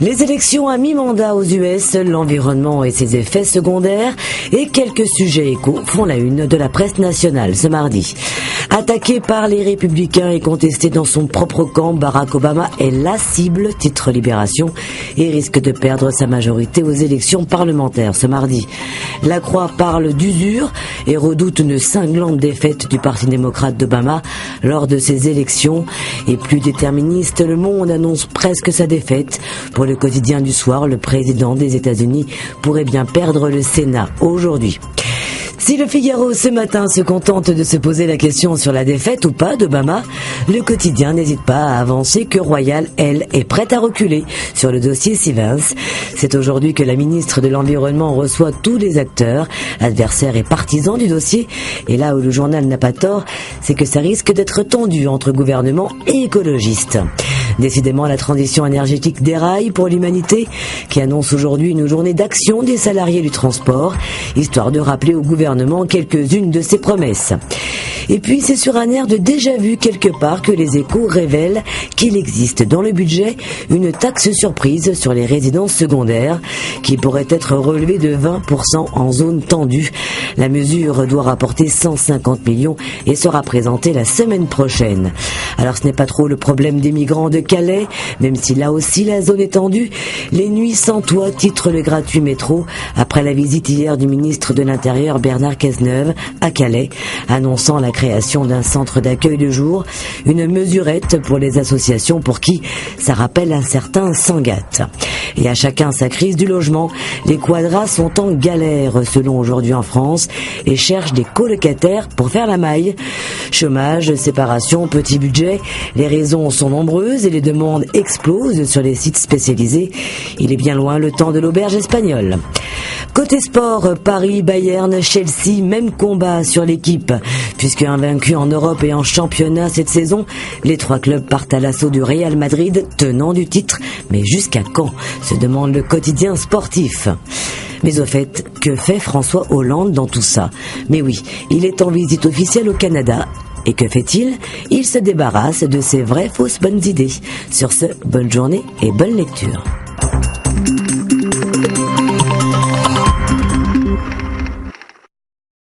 Les élections à mi-mandat aux US, l'environnement et ses effets secondaires et quelques sujets échos font la une de la presse nationale ce mardi. Attaqué par les républicains et contesté dans son propre camp, Barack Obama est la cible, titre Libération, et risque de perdre sa majorité aux élections parlementaires ce mardi. La Croix parle d'usure et redoute une cinglante défaite du Parti démocrate d'Obama lors de ces élections. Et plus déterministe, Le Monde annonce presque sa défaite. Pour le quotidien du soir, le président des États-Unis pourrait bien perdre le Sénat aujourd'hui. Si le Figaro ce matin se contente de se poser la question sur la défaite ou pas d'Obama, le quotidien n'hésite pas à avancer que Royal, elle, est prête à reculer sur le dossier Stevens. C'est aujourd'hui que la ministre de l'Environnement reçoit tous les acteurs, adversaires et partisans du dossier. Et là où le journal n'a pas tort, c'est que ça risque d'être tendu entre gouvernement et écologistes. Décidément, la transition énergétique déraille pour l'humanité, qui annonce aujourd'hui une journée d'action des salariés du transport, histoire de rappeler au gouvernement quelques-unes de ses promesses. Et puis, c'est sur un air de déjà-vu quelque part que les Échos révèlent qu'il existe dans le budget une taxe surprise sur les résidences secondaires, qui pourrait être relevée de 20% en zone tendue. La mesure doit rapporter 150 millions et sera présentée la semaine prochaine. Alors, ce n'est pas trop le problème des migrants de Calais, même si là aussi la zone est tendue. Les nuits sans toit, titre le gratuit métro, après la visite hier du ministre de l'Intérieur Bernard Cazeneuve à Calais, annonçant la création d'un centre d'accueil de jour, une mesurette pour les associations pour qui ça rappelle un certain Sangatte. Et à chacun sa crise du logement, les quadras sont en galère selon Aujourd'hui en France et cherchent des colocataires pour faire la maille. Chômage, séparation, petit budget, les raisons sont nombreuses et les demandes explosent sur les sites spécialisés. Il est bien loin le temps de l'auberge espagnole. Côté sport, Paris, Bayern, Chelsea, même combat sur l'équipe. Puisque invaincus en Europe et en championnat cette saison, les trois clubs partent à l'assaut du Real Madrid, tenant du titre. Mais jusqu'à quand, se demande le quotidien sportif. Mais au fait, que fait François Hollande dans tout ça? Mais oui, il est en visite officielle au Canada. Et que fait-il? Il se débarrasse de ses vraies fausses bonnes idées. Sur ce, bonne journée et bonne lecture.